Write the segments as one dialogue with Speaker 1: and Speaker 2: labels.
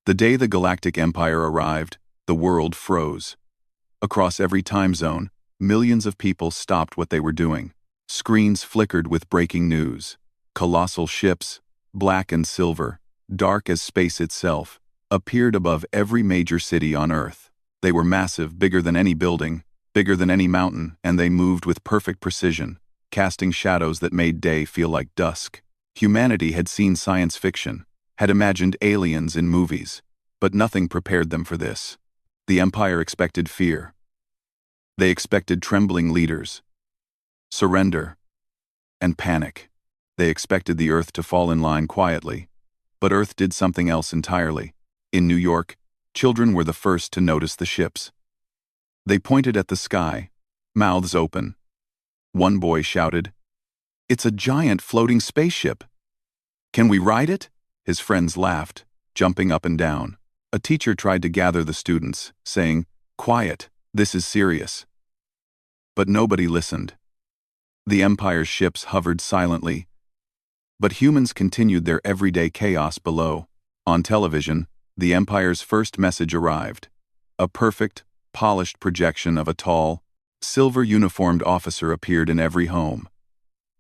Speaker 1: The day the Galactic Empire arrived, the world froze. Across every time zone, millions of people stopped what they were doing. Screens flickered with breaking news. Colossal ships, black and silver, dark as space itself, appeared above every major city on Earth. They were massive, bigger than any building, bigger than any mountain, and they moved with perfect precision, casting shadows that made day feel like dusk. Humanity had seen science fiction, had imagined aliens in movies, but nothing prepared them for this. The Empire expected fear. They expected trembling leaders, surrender, and panic. They expected the Earth to fall in line quietly, but Earth did something else entirely. In New York, children were the first to notice the ships. They pointed at the sky, mouths open. One boy shouted, "It's a giant floating spaceship. Can we ride it?" His friends laughed, jumping up and down. A teacher tried to gather the students, saying, "Quiet, this is serious." But nobody listened. The Empire's ships hovered silently, but humans continued their everyday chaos below. On television, the Empire's first message arrived. A perfect, polished projection of a tall, silver-uniformed officer appeared in every home.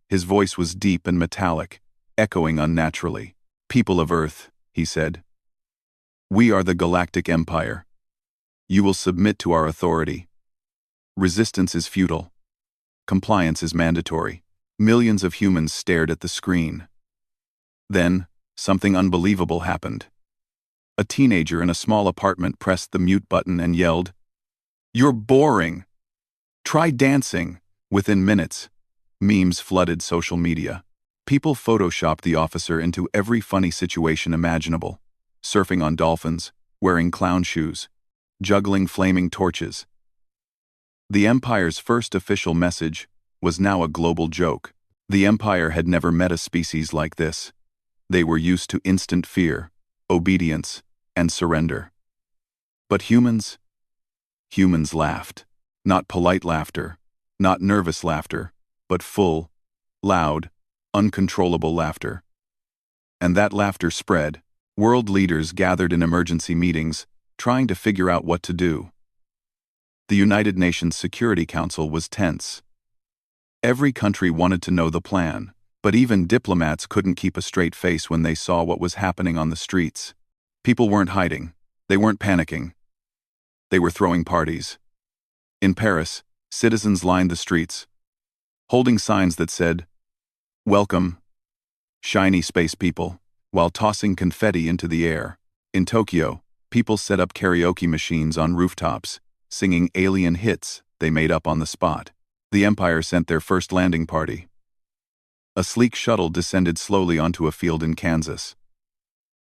Speaker 1: His voice was deep and metallic, echoing unnaturally. "People of Earth," he said, "we are the Galactic Empire. You will submit to our authority. Resistance is futile. Compliance is mandatory." Millions of humans stared at the screen. Then, something unbelievable happened. A teenager in a small apartment pressed the mute button and yelled, "You're boring. Try dancing." Within minutes, memes flooded social media. People photoshopped the officer into every funny situation imaginable. Surfing on dolphins, wearing clown shoes, juggling flaming torches. The Empire's first official message was now a global joke. The Empire had never met a species like this. They were used to instant fear, obedience, and surrender. But humans laughed. Not polite laughter, not nervous laughter, but full, loud, uncontrollable laughter. And that laughter spread. World leaders gathered in emergency meetings, trying to figure out what to do. The United Nations Security Council was tense. Every country wanted to know the plan, but even diplomats couldn't keep a straight face when they saw what was happening on the streets. People weren't hiding. They weren't panicking. They were throwing parties. In Paris, citizens lined the streets, holding signs that said, "Welcome, shiny space people," while tossing confetti into the air. In Tokyo, people set up karaoke machines on rooftops, singing alien hits they made up on the spot. The Empire sent their first landing party. A sleek shuttle descended slowly onto a field in Kansas.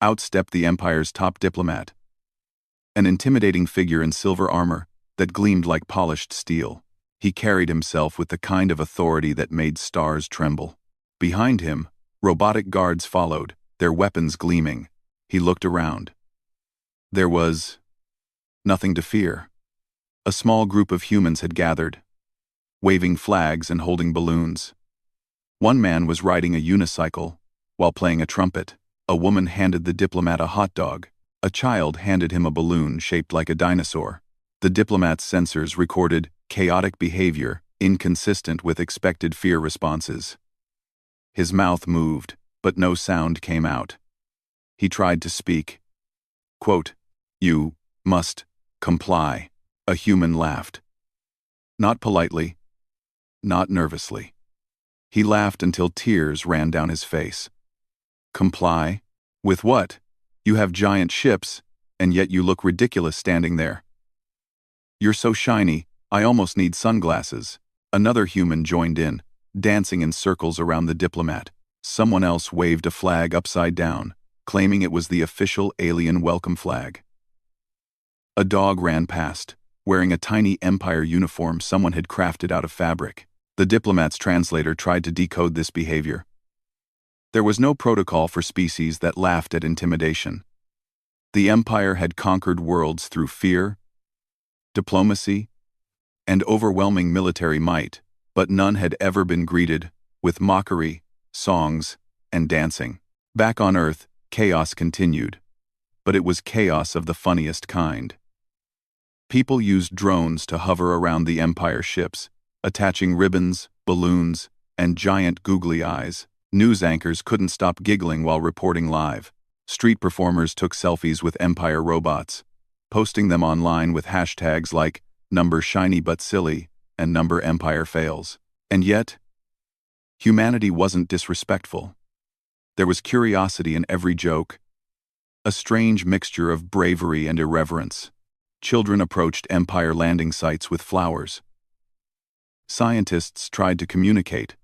Speaker 1: Out stepped the Empire's top diplomat, an intimidating figure in silver armor that gleamed like polished steel. He carried himself with the kind of authority that made stars tremble. Behind him, robotic guards followed, their weapons gleaming. He looked around. There was nothing to fear. A small group of humans had gathered, waving flags and holding balloons. One man was riding a unicycle while playing a trumpet. A woman handed the diplomat a hot dog. A child handed him a balloon shaped like a dinosaur. The diplomat's sensors recorded chaotic behavior inconsistent with expected fear responses. His mouth moved, but no sound came out. He tried to speak. Quote, "You must comply." A human laughed. Not politely, not nervously. He laughed until tears ran down his face. "Comply? With what? You have giant ships, and yet you look ridiculous standing there. You're so shiny, I almost need sunglasses." Another human joined in, dancing in circles around the diplomat. Someone else waved a flag upside down, claiming it was the official alien welcome flag. A dog ran past, wearing a tiny Empire uniform someone had crafted out of fabric. The diplomat's translator tried to decode this behavior. There was no protocol for species that laughed at intimidation. The Empire had conquered worlds through fear, diplomacy, and overwhelming military might, but none had ever been greeted with mockery, songs, and dancing. Back on Earth, chaos continued. but it was chaos of the funniest kind. People used drones to hover around the Empire ships, attaching ribbons, balloons, and giant googly eyes. News anchors couldn't stop giggling while reporting live. Street performers took selfies with Empire robots, posting them online with hashtags like #ShinyButSilly and #EmpireFails. And yet, humanity wasn't disrespectful. There was curiosity in every joke, a strange mixture of bravery and irreverence. Children approached Empire landing sites with flowers. Scientists tried to communicate,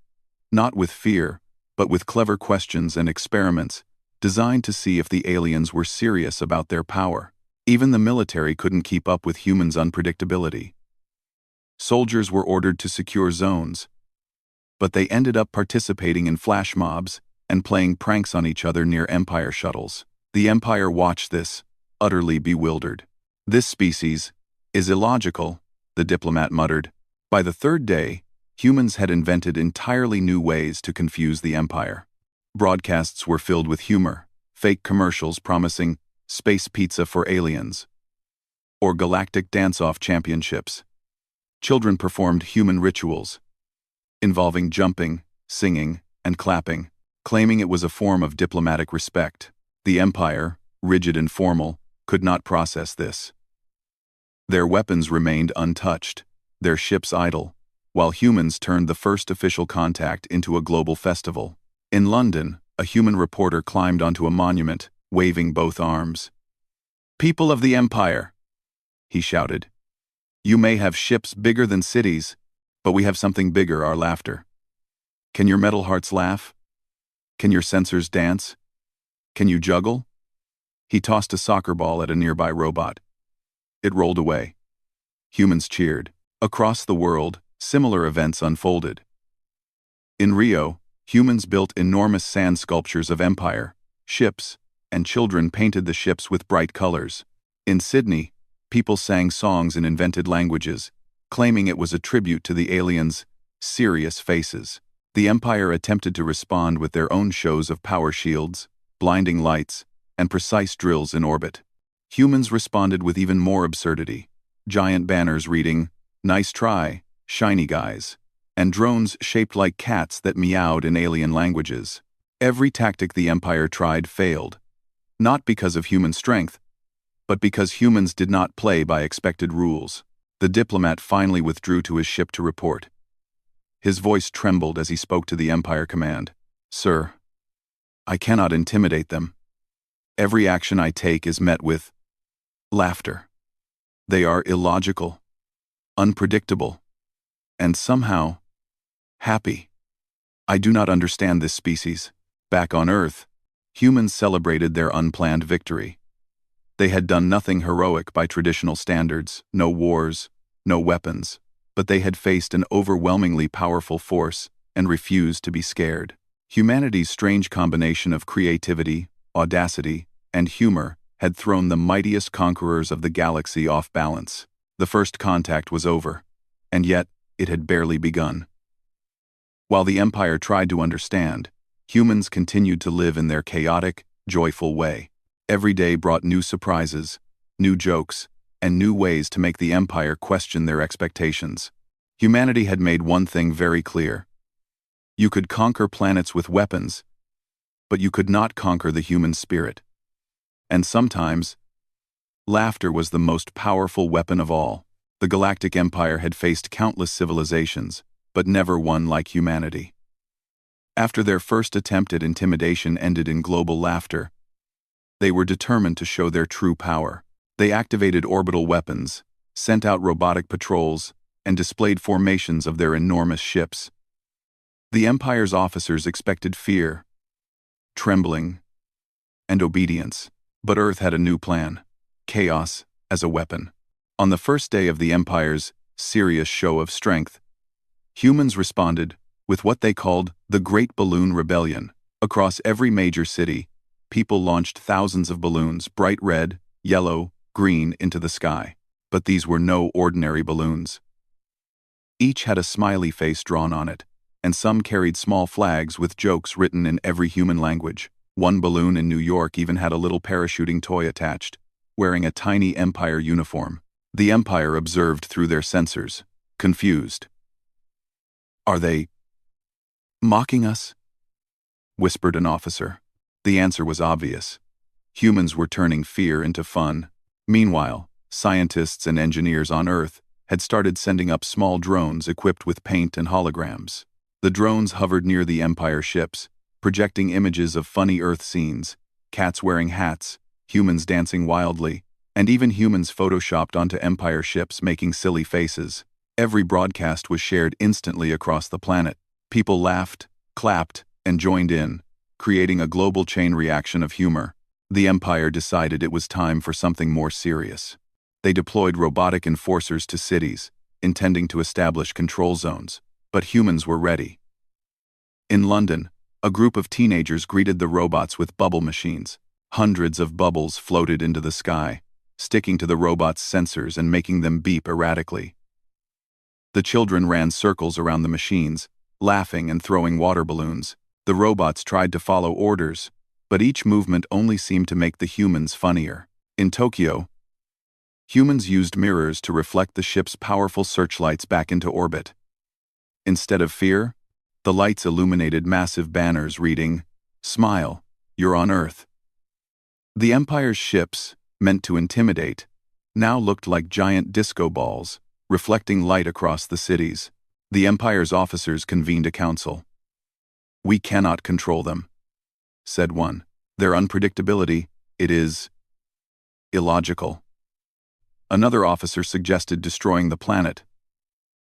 Speaker 1: not with fear, but with clever questions and experiments designed to see if the aliens were serious about their power. Even the military couldn't keep up with humans' unpredictability. Soldiers were ordered to secure zones, but they ended up participating in flash mobs and playing pranks on each other near Empire shuttles. The Empire watched this, utterly bewildered. "This species is illogical," the diplomat muttered. By the third day, humans had invented entirely new ways to confuse the Empire. Broadcasts were filled with humor, fake commercials promising space pizza for aliens, or galactic dance-off championships. Children performed human rituals, involving jumping, singing, and clapping, claiming it was a form of diplomatic respect. The Empire, rigid and formal, could not process this. Their weapons remained untouched, their ships idle, while humans turned the first official contact into a global festival. In London, a human reporter climbed onto a monument, waving both arms. "People of the Empire," he shouted, "you may have ships bigger than cities, but we have something bigger, our laughter. Can your metal hearts laugh? Can your sensors dance? Can you juggle?" He tossed a soccer ball at a nearby robot. It rolled away. Humans cheered. Across the world, similar events unfolded. In Rio, humans built enormous sand sculptures of Empire, ships, and children painted the ships with bright colors. In Sydney, people sang songs in invented languages, claiming it was a tribute to the aliens' serious faces. The Empire attempted to respond with their own shows of power shields, blinding lights, and precise drills in orbit. Humans responded with even more absurdity. Giant banners reading, "Nice try, shiny guys," and drones shaped like cats that meowed in alien languages. Every tactic the Empire tried failed, not because of human strength, but because humans did not play by expected rules. The diplomat finally withdrew to his ship to report. His voice trembled as he spoke to the Empire command. "Sir, I cannot intimidate them. Every action I take is met with laughter. They are illogical, unpredictable, and somehow happy. I do not understand this species." Back on Earth, humans celebrated their unplanned victory. They had done nothing heroic by traditional standards, no wars, no weapons, but they had faced an overwhelmingly powerful force and refused to be scared. Humanity's strange combination of creativity, audacity, and humor had thrown the mightiest conquerors of the galaxy off balance. The first contact was over, and yet it had barely begun. While the Empire tried to understand, humans continued to live in their chaotic, joyful way. Every day brought new surprises, new jokes, and new ways to make the Empire question their expectations. Humanity had made one thing very clear. You could conquer planets with weapons, but you could not conquer the human spirit. And sometimes, laughter was the most powerful weapon of all. The Galactic Empire had faced countless civilizations, but never one like humanity. After their first attempt at intimidation ended in global laughter, they were determined to show their true power. They activated orbital weapons, sent out robotic patrols, and displayed formations of their enormous ships. The Empire's officers expected fear, trembling, and obedience. But Earth had a new plan: chaos as a weapon. On the first day of the Empire's serious show of strength, humans responded with what they called the Great Balloon Rebellion. Across every major city, people launched thousands of balloons, bright red, yellow, green, into the sky. But these were no ordinary balloons. Each had a smiley face drawn on it, and some carried small flags with jokes written in every human language. One balloon in New York even had a little parachuting toy attached, wearing a tiny Empire uniform. The Empire observed through their sensors, confused. "Are they mocking us?" whispered an officer. The answer was obvious. Humans were turning fear into fun. Meanwhile, scientists and engineers on Earth had started sending up small drones equipped with paint and holograms. The drones hovered near the Empire ships, projecting images of funny Earth scenes, cats wearing hats, humans dancing wildly, and even humans photoshopped onto Empire ships making silly faces. Every broadcast was shared instantly across the planet. People laughed, clapped, and joined in, creating a global chain reaction of humor. The Empire decided it was time for something more serious. They deployed robotic enforcers to cities, intending to establish control zones, but humans were ready. In London, a group of teenagers greeted the robots with bubble machines. Hundreds of bubbles floated into the sky, sticking to the robots' sensors and making them beep erratically. The children ran circles around the machines, laughing and throwing water balloons. The robots tried to follow orders, but each movement only seemed to make the humans funnier. In Tokyo, humans used mirrors to reflect the ship's powerful searchlights back into orbit. Instead of fear, the lights illuminated massive banners reading, "Smile, you're on Earth." The Empire's ships, meant to intimidate, now looked like giant disco balls, reflecting light across the cities. The Empire's officers convened a council. "We cannot control them," said one. "Their unpredictability, it is illogical." Another officer suggested destroying the planet.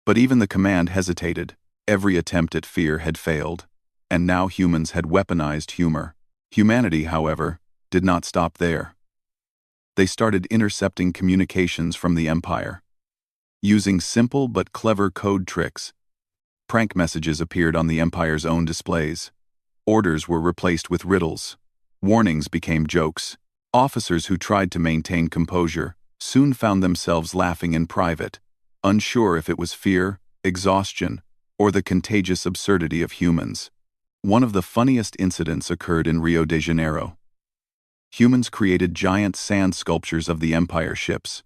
Speaker 1: But even the command hesitated. Every attempt at fear had failed, and now humans had weaponized humor. Humanity, however, did not stop there. They started intercepting communications from the Empire. Using simple but clever code tricks, prank messages appeared on the Empire's own displays. Orders were replaced with riddles. Warnings became jokes. Officers who tried to maintain composure soon found themselves laughing in private, unsure if it was fear, exhaustion, or the contagious absurdity of humans. One of the funniest incidents occurred in Rio de Janeiro. Humans created giant sand sculptures of the Empire ships,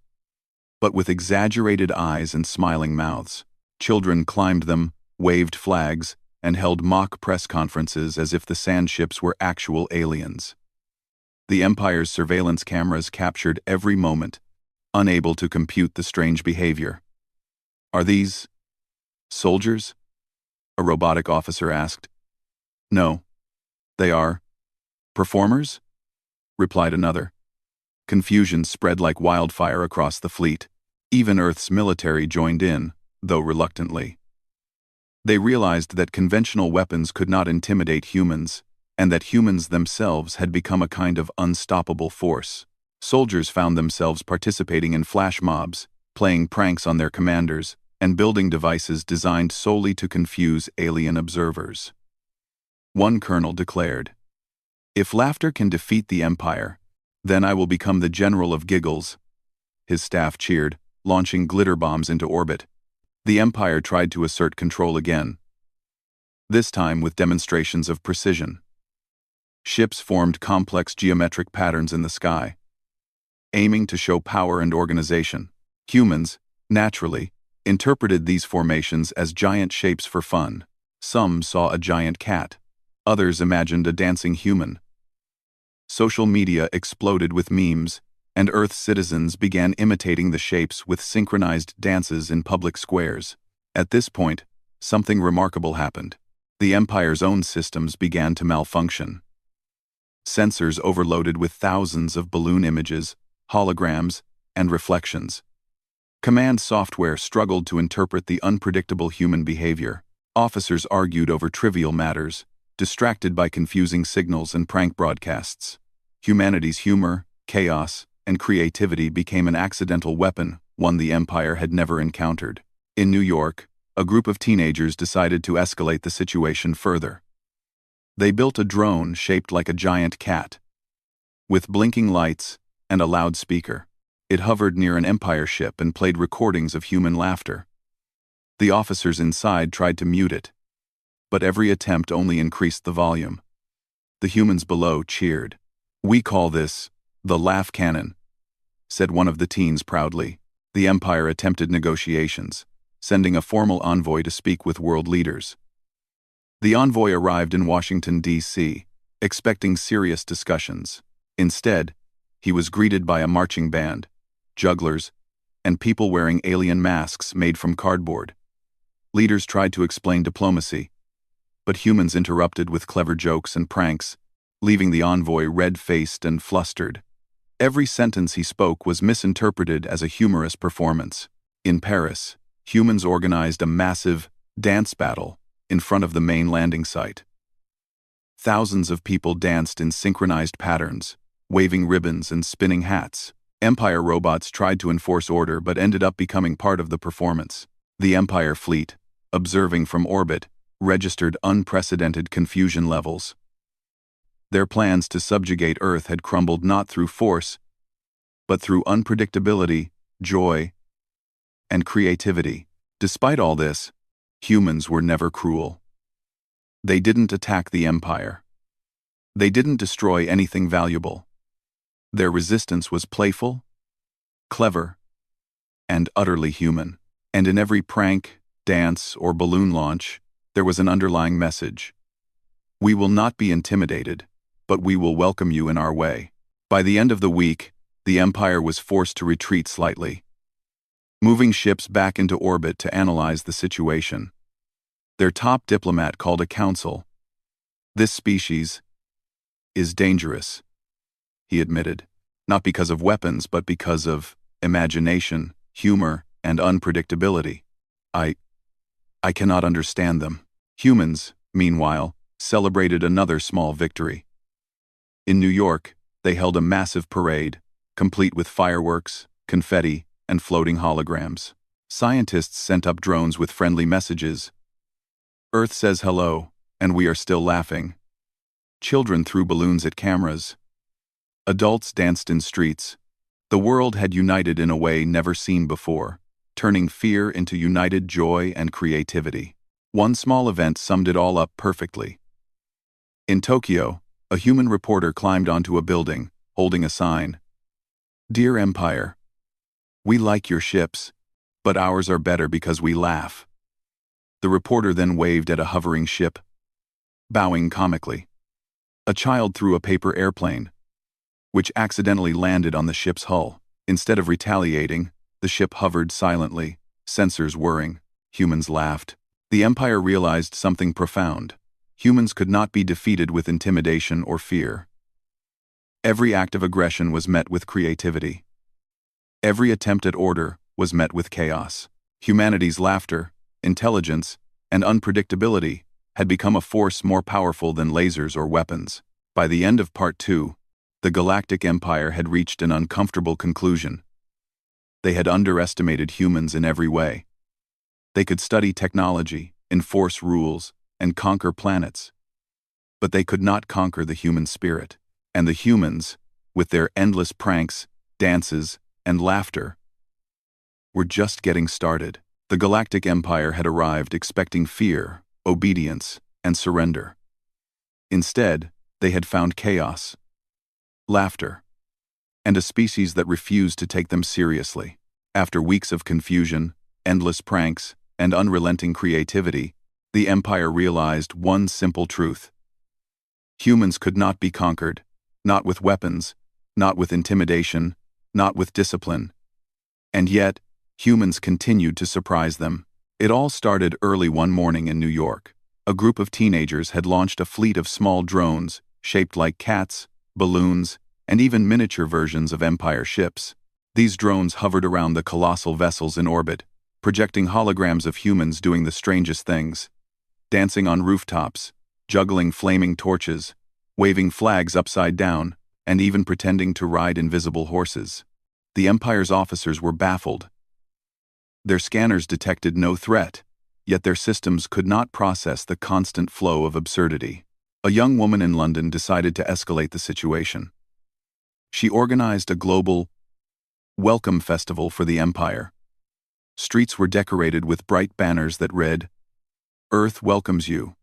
Speaker 1: but with exaggerated eyes and smiling mouths. Children climbed them, waved flags, and held mock press conferences as if the sand ships were actual aliens. The Empire's surveillance cameras captured every moment, unable to compute the strange behavior. "Are these soldiers?" a robotic officer asked. "No. They are performers?" replied another. Confusion spread like wildfire across the fleet. Even Earth's military joined in, though reluctantly. They realized that conventional weapons could not intimidate humans, and that humans themselves had become a kind of unstoppable force. Soldiers found themselves participating in flash mobs, playing pranks on their commanders, and building devices designed solely to confuse alien observers. One colonel declared, "If laughter can defeat the Empire, then I will become the General of Giggles." His staff cheered, launching glitter bombs into orbit. The Empire tried to assert control again, this time with demonstrations of precision. Ships formed complex geometric patterns in the sky, aiming to show power and organization. Humans, naturally, interpreted these formations as giant shapes for fun. Some saw a giant cat. Others imagined a dancing human. Social media exploded with memes, and Earth's citizens began imitating the shapes with synchronized dances in public squares. At this point, something remarkable happened. The Empire's own systems began to malfunction. Sensors overloaded with thousands of balloon images, holograms, and reflections. Command software struggled to interpret the unpredictable human behavior. Officers argued over trivial matters, distracted by confusing signals and prank broadcasts. Humanity's humor, chaos, and creativity became an accidental weapon, one the Empire had never encountered. In New York, a group of teenagers decided to escalate the situation further. They built a drone shaped like a giant cat, with blinking lights and a loudspeaker. It hovered near an Empire ship and played recordings of human laughter. The officers inside tried to mute it, but every attempt only increased the volume. The humans below cheered. "We call this the laugh cannon," said one of the teens proudly. The Empire attempted negotiations, sending a formal envoy to speak with world leaders. The envoy arrived in Washington, D.C., expecting serious discussions. Instead, he was greeted by a marching band, jugglers, and people wearing alien masks made from cardboard. Leaders tried to explain diplomacy, but humans interrupted with clever jokes and pranks, leaving the envoy red-faced and flustered. Every sentence he spoke was misinterpreted as a humorous performance. In Paris, humans organized a massive dance battle in front of the main landing site. Thousands of people danced in synchronized patterns, waving ribbons and spinning hats. Empire robots tried to enforce order but ended up becoming part of the performance. The Empire fleet, observing from orbit, registered unprecedented confusion levels. Their plans to subjugate Earth had crumbled not through force, but through unpredictability, joy, and creativity. Despite all this, humans were never cruel. They didn't attack the Empire. They didn't destroy anything valuable. Their resistance was playful, clever, and utterly human. And in every prank, dance, or balloon launch, there was an underlying message. We will not be intimidated, but we will welcome you in our way. By the end of the week, the Empire was forced to retreat slightly, moving ships back into orbit to analyze the situation. Their top diplomat called a council. "This species is dangerous," he admitted, "not because of weapons, but because of imagination, humor, and unpredictability. I cannot understand them." Humans, meanwhile, celebrated another small victory. In New York, they held a massive parade, complete with fireworks, confetti, and floating holograms. Scientists sent up drones with friendly messages. "Earth says hello, and we are still laughing." Children threw balloons at cameras. Adults danced in streets. The world had united in a way never seen before, turning fear into united joy and creativity. One small event summed it all up perfectly. In Tokyo, a human reporter climbed onto a building, holding a sign. "Dear Empire, we like your ships, but ours are better because we laugh." The reporter then waved at a hovering ship, bowing comically. A child threw a paper airplane, which accidentally landed on the ship's hull. Instead of retaliating, the ship hovered silently, sensors whirring. Humans laughed. The Empire realized something profound. Humans could not be defeated with intimidation or fear. Every act of aggression was met with creativity. Every attempt at order was met with chaos. Humanity's laughter, intelligence, and unpredictability had become a force more powerful than lasers or weapons. By the end of Part 2, the Galactic Empire had reached an uncomfortable conclusion. They had underestimated humans in every way. They could study technology, enforce rules, and conquer planets. But they could not conquer the human spirit. And the humans, with their endless pranks, dances, and laughter, were just getting started. The Galactic Empire had arrived expecting fear, obedience, and surrender. Instead, they had found chaos, laughter, and a species that refused to take them seriously. After weeks of confusion, endless pranks, and unrelenting creativity, the Empire realized one simple truth. Humans could not be conquered, not with weapons, not with intimidation, not with discipline. And yet, humans continued to surprise them. It all started early one morning in New York. A group of teenagers had launched a fleet of small drones, shaped like cats, balloons, and even miniature versions of Empire ships. These drones hovered around the colossal vessels in orbit, projecting holograms of humans doing the strangest things. Dancing on rooftops, juggling flaming torches, waving flags upside down, and even pretending to ride invisible horses. The Empire's officers were baffled. Their scanners detected no threat, yet their systems could not process the constant flow of absurdity. A young woman in London decided to escalate the situation. She organized a global welcome festival for the Empire. Streets were decorated with bright banners that read, "Earth welcomes you,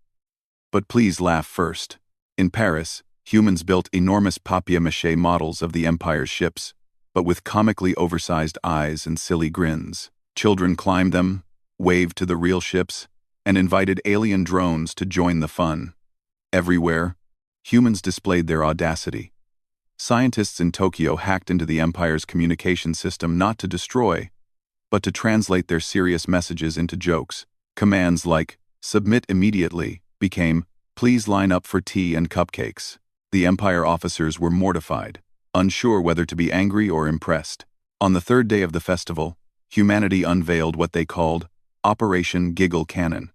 Speaker 1: but please laugh first." In Paris, Humans built enormous papier-mâché models of the Empire's ships, but with comically oversized eyes and silly grins. Children climbed them, waved to the real ships, and invited alien drones to join the fun. Everywhere, humans displayed their audacity. Scientists in Tokyo hacked into the Empire's communication system not to destroy, but to translate their serious messages into jokes. Commands like, "Submit immediately," became, "Please line up for tea and cupcakes." The Empire officers were mortified, unsure whether to be angry or impressed. On the third day of the festival, humanity unveiled what they called Operation Giggle Cannon.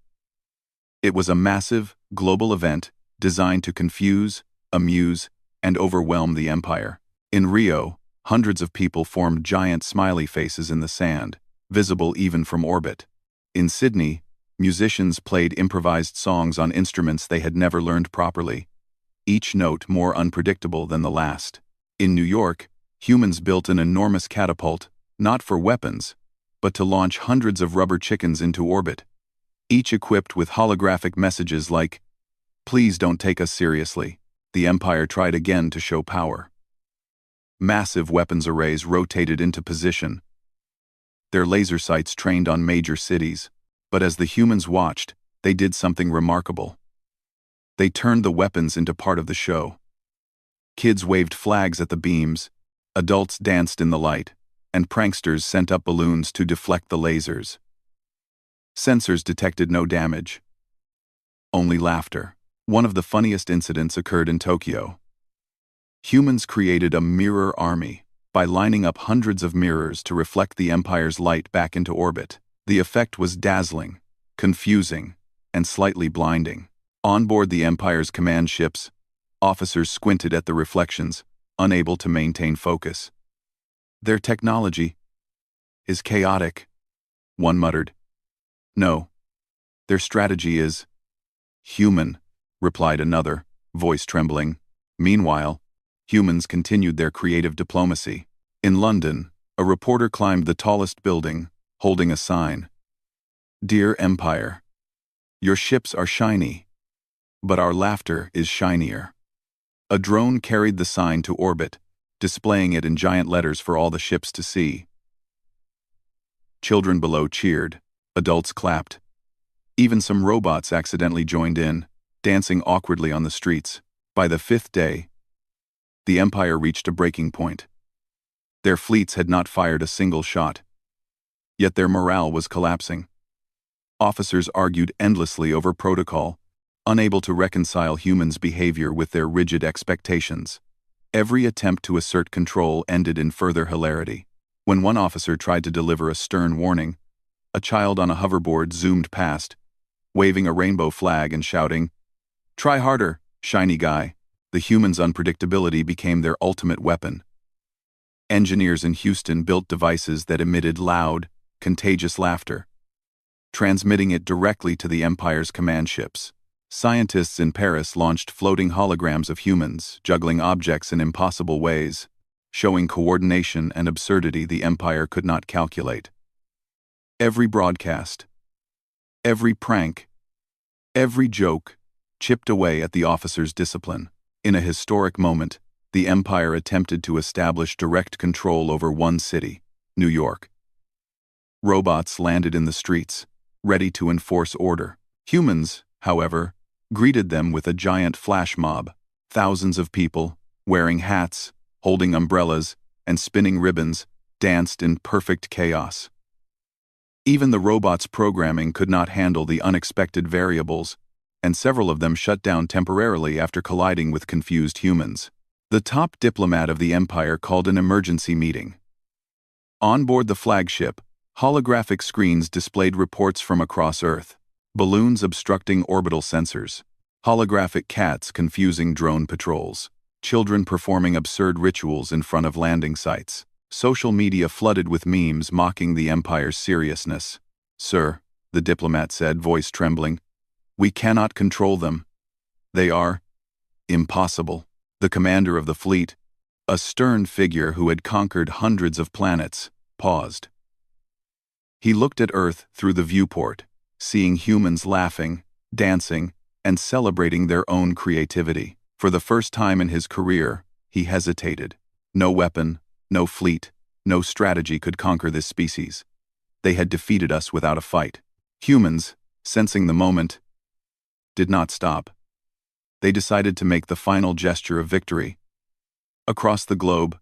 Speaker 1: It was a massive, global event designed to confuse, amuse, and overwhelm the Empire. In Rio, hundreds of people formed giant smiley faces in the sand, visible even from orbit. In Sydney, musicians played improvised songs on instruments they had never learned properly, each note more unpredictable than the last. In New York, humans built an enormous catapult, not for weapons, but to launch hundreds of rubber chickens into orbit, each equipped with holographic messages like, "Please don't take us seriously." The Empire tried again to show power. Massive weapons arrays rotated into position, their laser sights trained on major cities, but as the humans watched, they did something remarkable. They turned the weapons into part of the show. Kids waved flags at the beams, adults danced in the light, and pranksters sent up balloons to deflect the lasers. Sensors detected no damage, only laughter. One of the funniest incidents occurred in Tokyo. Humans created a mirror army by lining up hundreds of mirrors to reflect the Empire's light back into orbit. The effect was dazzling, confusing, and slightly blinding. On board the Empire's command ships, officers squinted at the reflections, unable to maintain focus. "Their technology is chaotic," one muttered. "No, their strategy is human," replied another, voice trembling. Meanwhile, humans continued their creative diplomacy. In London, a reporter climbed the tallest building, holding a sign. "Dear Empire, your ships are shiny, but our laughter is shinier." A drone carried the sign to orbit, displaying it in giant letters for all the ships to see. Children below cheered, adults clapped. Even some robots accidentally joined in, dancing awkwardly on the streets. By the fifth day, the Empire reached a breaking point. Their fleets had not fired a single shot, yet their morale was collapsing. Officers argued endlessly over protocol, unable to reconcile humans' behavior with their rigid expectations. Every attempt to assert control ended in further hilarity. When one officer tried to deliver a stern warning, a child on a hoverboard zoomed past, waving a rainbow flag and shouting, "Try harder, shiny guy." The humans' unpredictability became their ultimate weapon. Engineers in Houston built devices that emitted loud, contagious laughter, transmitting it directly to the Empire's command ships. Scientists in Paris launched floating holograms of humans, juggling objects in impossible ways, showing coordination and absurdity the Empire could not calculate. Every broadcast, every prank, every joke chipped away at the officers' discipline. In a historic moment, the Empire attempted to establish direct control over one city, New York. Robots landed in the streets, ready to enforce order. Humans, however, greeted them with a giant flash mob. Thousands of people, wearing hats, holding umbrellas, and spinning ribbons, danced in perfect chaos. Even the robots' programming could not handle the unexpected variables, and several of them shut down temporarily after colliding with confused humans. The top diplomat of the Empire called an emergency meeting. On board the flagship, holographic screens displayed reports from across Earth. Balloons obstructing orbital sensors, holographic cats confusing drone patrols, children performing absurd rituals in front of landing sites. Social media flooded with memes mocking the Empire's seriousness. "Sir," the diplomat said, voice trembling, "we cannot control them. They are impossible." The commander of the fleet, a stern figure who had conquered hundreds of planets, paused. He looked at Earth through the viewport, seeing humans laughing, dancing, and celebrating their own creativity. For the first time in his career, he hesitated. No weapon, no fleet, no strategy could conquer this species. They had defeated us without a fight. Humans, sensing the moment, did not stop. They decided to make the final gesture of victory. Across the globe,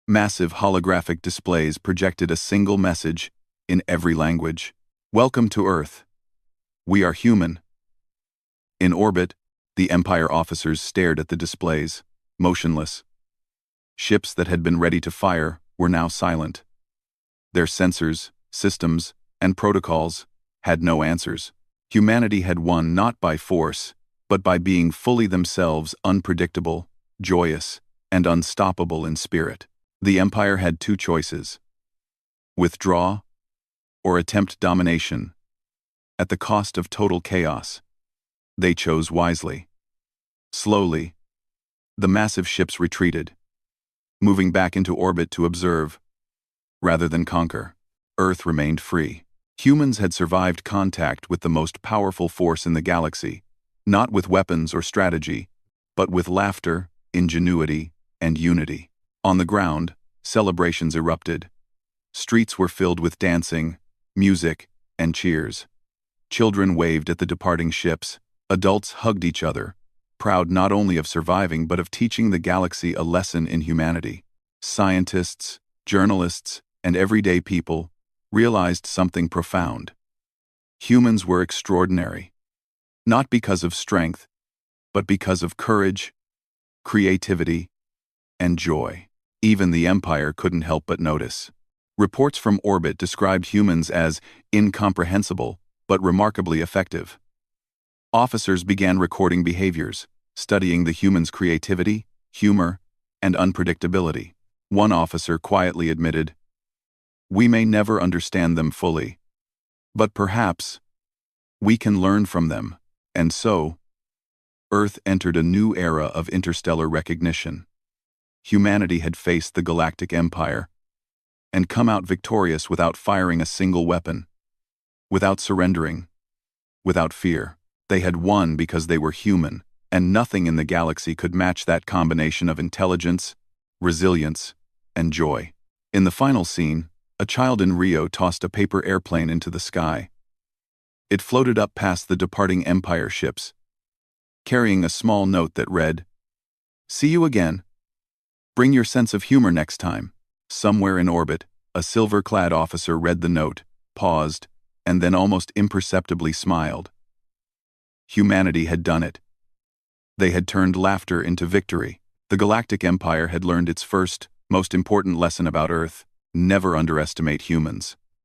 Speaker 1: massive holographic displays projected a single message in every language. Welcome to Earth. We are human. In orbit, the Empire officers stared at the displays, motionless. Ships that had been ready to fire were now silent. Their sensors, systems, and protocols had no answers. Humanity had won not by force, but by being fully themselves, unpredictable, joyous, and unstoppable in spirit. The Empire had two choices: withdraw or attempt domination, at the cost of total chaos. They chose wisely. Slowly, the massive ships retreated, moving back into orbit to observe, rather than conquer. Earth remained free. Humans had survived contact with the most powerful force in the galaxy, not with weapons or strategy, but with laughter, ingenuity, and unity. On the ground, celebrations erupted. Streets were filled with dancing, music, and cheers. Children waved at the departing ships. Adults hugged each other, proud not only of surviving but of teaching the galaxy a lesson in humanity. Scientists, journalists, and everyday people realized something profound. Humans were extraordinary, not because of strength, but because of courage, creativity, and joy. Even the Empire couldn't help but notice. Reports from orbit described humans as incomprehensible but remarkably effective. Officers began recording behaviors, studying the humans' creativity, humor, and unpredictability. One officer quietly admitted, "We may never understand them fully, but perhaps we can learn from them." And so, Earth entered a new era of interstellar recognition. Humanity had faced the Galactic Empire and come out victorious without firing a single weapon, without surrendering, without fear. They had won because they were human, and nothing in the galaxy could match that combination of intelligence, resilience, and joy. In the final scene, a child in Rio tossed a paper airplane into the sky. It floated up past the departing Empire ships, carrying a small note that read, "See you again. Bring your sense of humor next time." Somewhere in orbit, a silver-clad officer read the note, paused, and then almost imperceptibly smiled. Humanity had done it. They had turned laughter into victory. The Galactic Empire had learned its first, most important lesson about Earth: never underestimate humans.